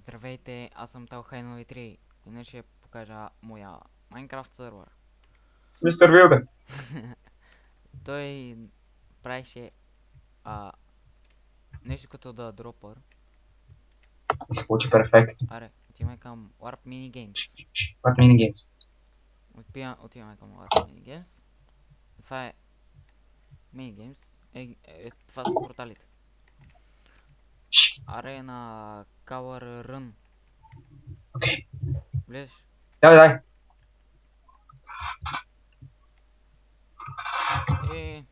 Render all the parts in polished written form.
Здравейте, аз съм Талхайнови 3 и днес ще покажа моя Майнкрафт сервер. Мистер Вилде. Той правеше нещо като да дропър. Се получи перфектно. Аре, отиваме към Warp Mini Games. What mini games? Отиваме към Warp Mini Games. Това е Mini Games. Това са порталите. Аре на Color Run. Окей. Влезеш? Дай. И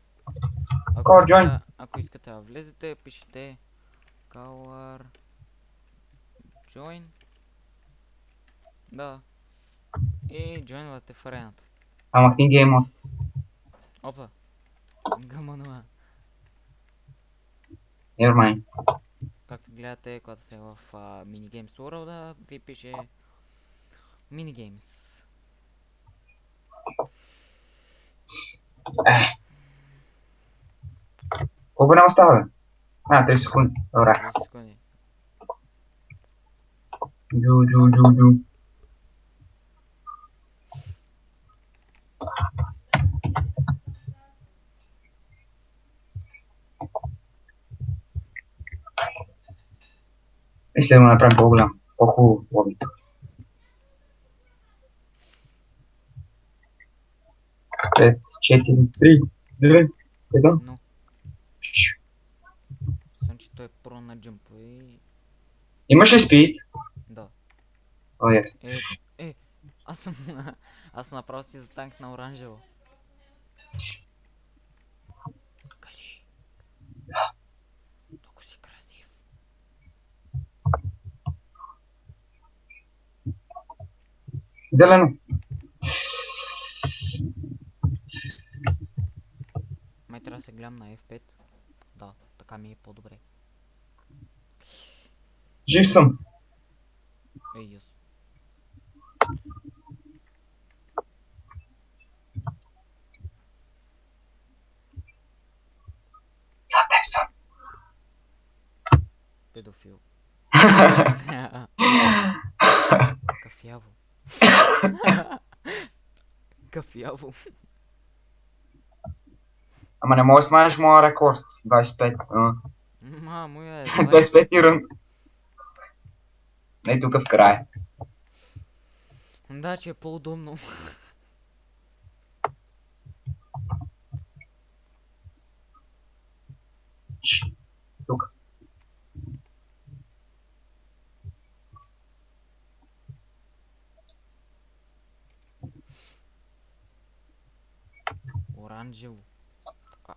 Core join. ако искате да влезете, пишете Color Join. Да. И joinвате в арената. Ама acting game mode. Опа. Гамануа. Never mind. Както гледате, когато сте в Minigames World, ви пише Minigames. Колко не остава? 3 секунди. Добре. 30 секунди. Джу. И ще да го направим по-голям. По-хубаво лобито. 5, 4, 3, 2, 1. Но, съм, че той е про на джампове. Имаш ли спид? Да. О, yes. Е, аз съм... аз направо си затанк на оранжево. Кажи. Много си красив. Зелено. Май трябва да се гледам на F5. Да, така ми е по-добре. Жив съм. Yes. За теб съм. Педофил. Кафяво. Кафяво. Ама не можеш да сменеш моя рекорд. 25. Моя е 25 20. и рън. Не тук в края. Да, че е по-удобно. Тук. Оранжево. Така.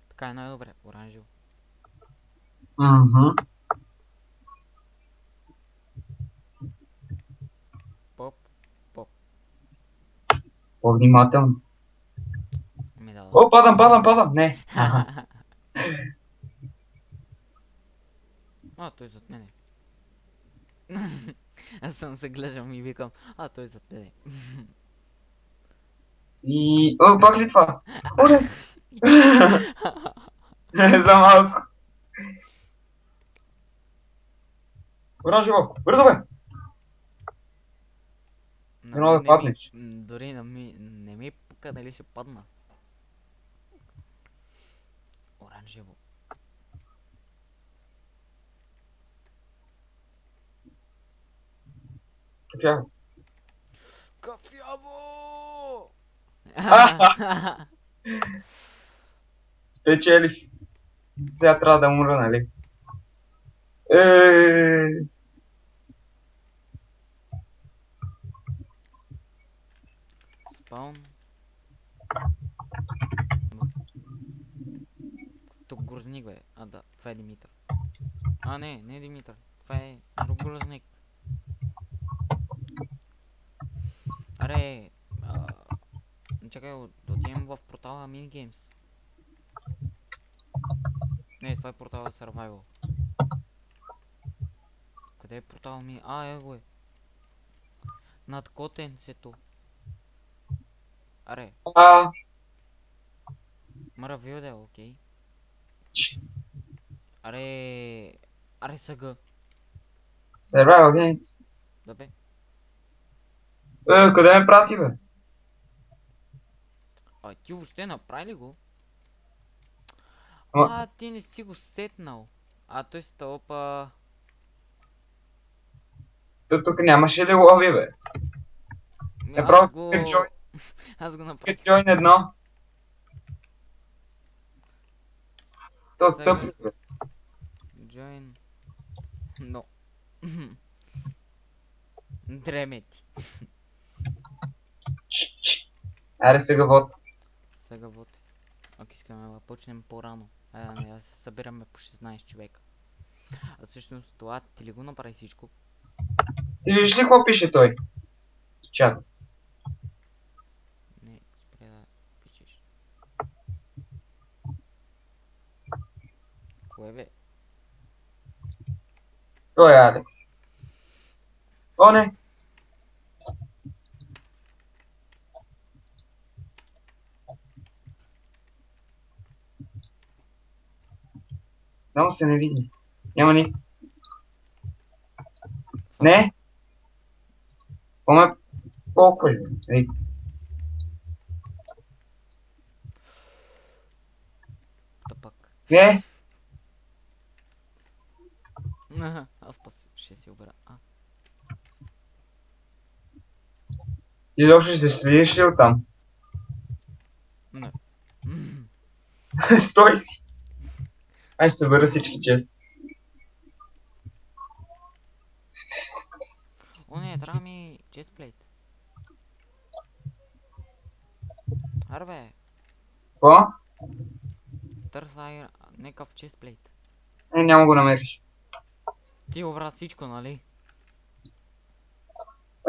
Така е най-добре. Оранжево. Мгм. Поп. Поп. По-внимателно. Ми да. О, падам. Не. Той зад мене. Аз съм се гледам и викам, той зад мене. И... О, пак ли това? Оле! За малко. Оранжево. Бързо бе! На Не мога мен да паднеш. дори не ми пука дали ще падна. Оранжево. Кафяво. Кафяво! Спечелих. Сега трябва да умра, нали? Е. Спаун. Тук грозник бе. Да, това е Димитър. Не е Димитър. Това е друг грозник. Аре, чакай, отивам в портала Minigames. Не, това е портала Survival. Къде е портала ми? Его е. Над котенцето. Аре, А. Маравилде, окей. Аре, Аре сега. Survival Games. Да бе. Къде ме прати, бе? А ти въобще направи ли го? Ама, Ти не си го сетнал. Той стълпа... тук нямаше ли лови, бе? Е, Аз просто го... Аз го направих. Skip Join едно. То Сега. тъпо, бе. Join... Но. Дремети. Аре сега вот. Сега вот. Ако искаме да почнем по-рано. Не, да се събираме по 16 човека. А всъщност това ти ли го направи всичко? Ти виждаш ли какво пише той? В чат. Не, спре да пишеш. Кое бе? Той е Алекс. О, не. Много се не види. Няма ни. Не. Поме колко ли? Ей, Тъпък. не. Аз пас ще си обера. Ти изобщо ще се следиш ли оттам? Не. Стой си. Ай ще събера всички чести. О, не, трябва ми честплейт. Аре бе, Какво? търса някакъв честплейт. Няма го намериш. Ти обра всичко, нали?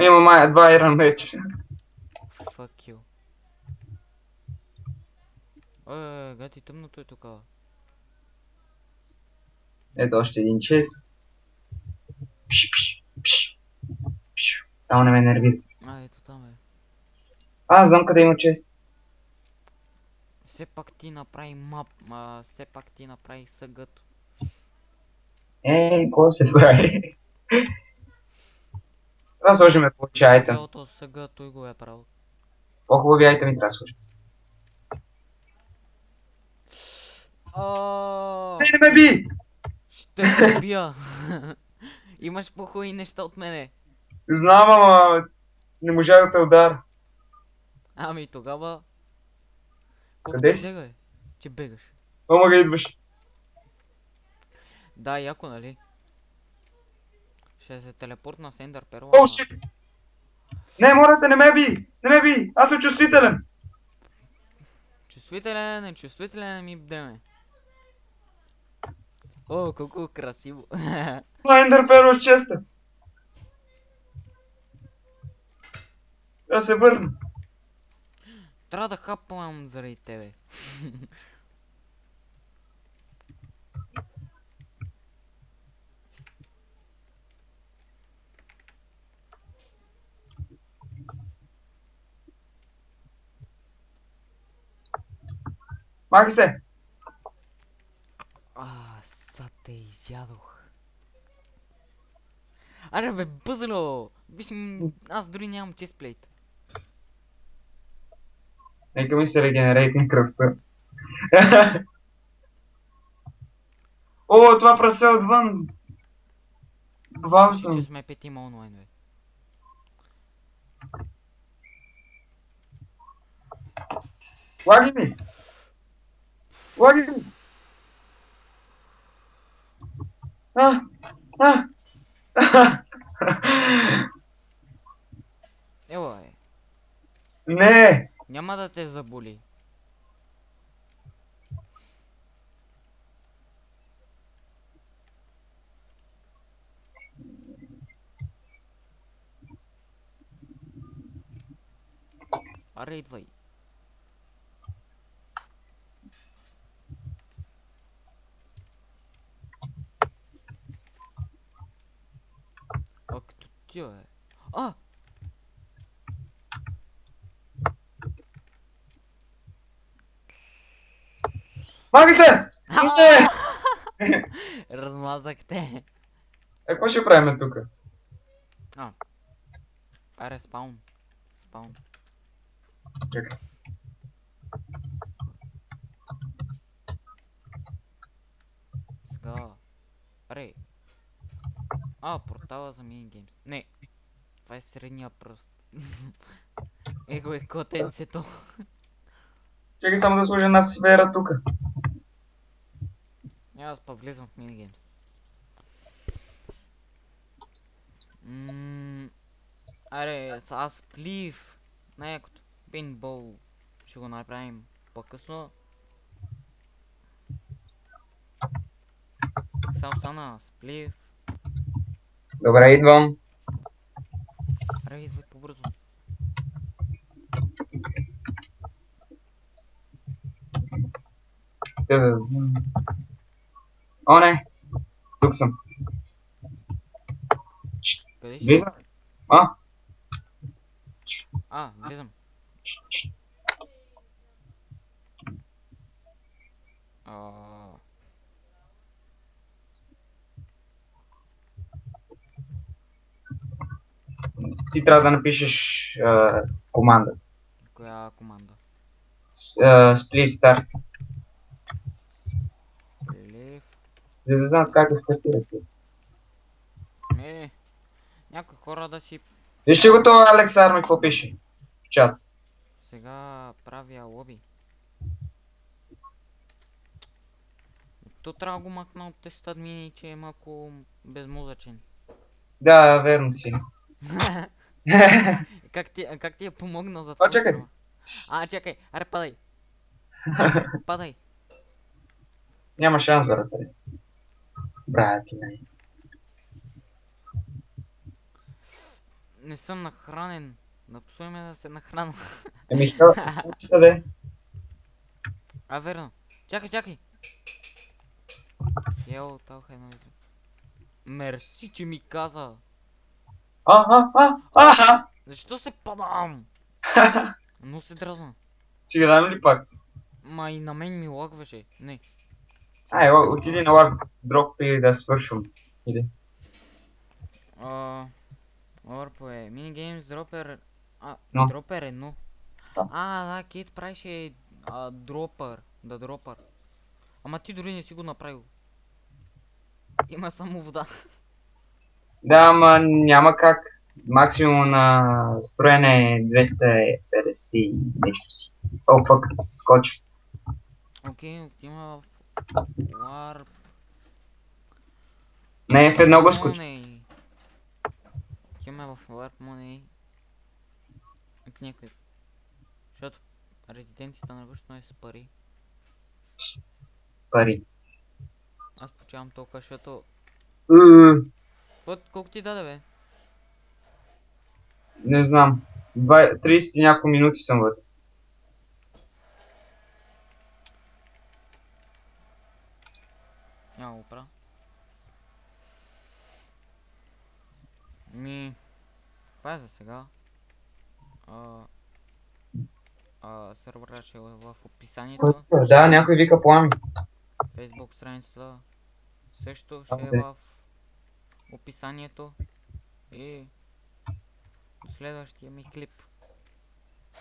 Има май два Iron меч. Fuck you. Гати, тъмното е тук. Ето още един чест. Пиш, пиш, пиш, пиш. Само не ме нервира. Ето там е. Аз знам къде има чест. Все пак ти направи все пак ти направи съгъто. Какво се прави? Трябва да сложим повече айтем. Цялото съга той го е правил. По-хубави айтеми трябва да сложим. Не ме би! Ще те бия. Имаш по-хубави неща от мене. Знам, ама не можах да те удара. Ами тогава... Колко Къде ти си? сега, бе? Че бегаш. Омага идваш. Да, яко, нали? Ще се телепортна с Ендър Перла. О, шит! Не, моля те, не ме би! Не ме би! Аз съм чувствителен! Чувствителен, нечувствителен ми бдеме. О, колко красиво. Това е Ендър Перл с честа. Да се върна. Трябва да хапвам заради тебе. Махай се! Са те изядох. Аре бе, бъзло! Виж, аз дори нямам честплейт. Нека ми се регенерейкне кръвта. О, това прасе отвън! Бавам Пиши, че съм. сме петима онлайн, бе. Лаги ми! Лаги ми! А! А! Ела, бе. Не! Няма да те заболи. Аре, идвай. Като ти, бе. Махай се! Не! Размазахте. Какво ще правим тук? Аре, спаун. Спаун. Чакай. Сега. Аре. Портала за минигеймс. Не. Това е средния пръст. Его е котенцето. Чакай само да сложа една сфера тук. Аз па влизам в минигеймс. Аре, аз плив. Най-якото. Пейнтбол. Ще го направим по-късно. Сега остана сплив. Добре, идвам. Аре, идвай по-бързо. О, не. Тук съм. Къде си? Влизам. Влизам. Ти трябва да напишеш команда. Коя команда? Split start. Сплив. За да знам как да стартирате. Някои хора да си... Вижте го това, Алекс Арми, какво пише? В чат. Сега правя лоби. То трябва да го махна от тест админи, че е малко безмозъчен. Да, верно си. Как ти е помогнал за О, това? чакай. Чакай, аре падай. Падай. Няма шанс, брате. Братине. Не съм нахранен. Напсуй ме да се нахрана. Еми, що? Съде. Верно. Чакай. Ел, талха едно видео. Мерси, че ми каза. Защо се падам? Но се дразна. Ще ги дам ли пак? Ма и на мен ми лагваше. Не. Отиди на лаг дроп и да свършвам. Иди. Орпо е. Минигеймс дропер. Но. Дропер едно. Да. Да, Кейт правише дропър. Да, дропър. Ама ти дори не си го направил. Има само вода. Да, ама няма как. Максимум на строене е 250 и нещо си. О, фък, скочи. Окей, отима в Warp. Не, в едно го скочи. Money. Отиваме в Warp Money. Някой. Защото резиденцията на вършно е с пари. Пари. Аз получавам толкова, защото... Колко ти даде, бе? Не знам. 30 и няколко минути съм вътре. Няма го правя. Това е за сега. Сервера ще е в описанието. Да, някой вика Плами. Facebook страницата също ще е в описанието. И до следващия ми клип.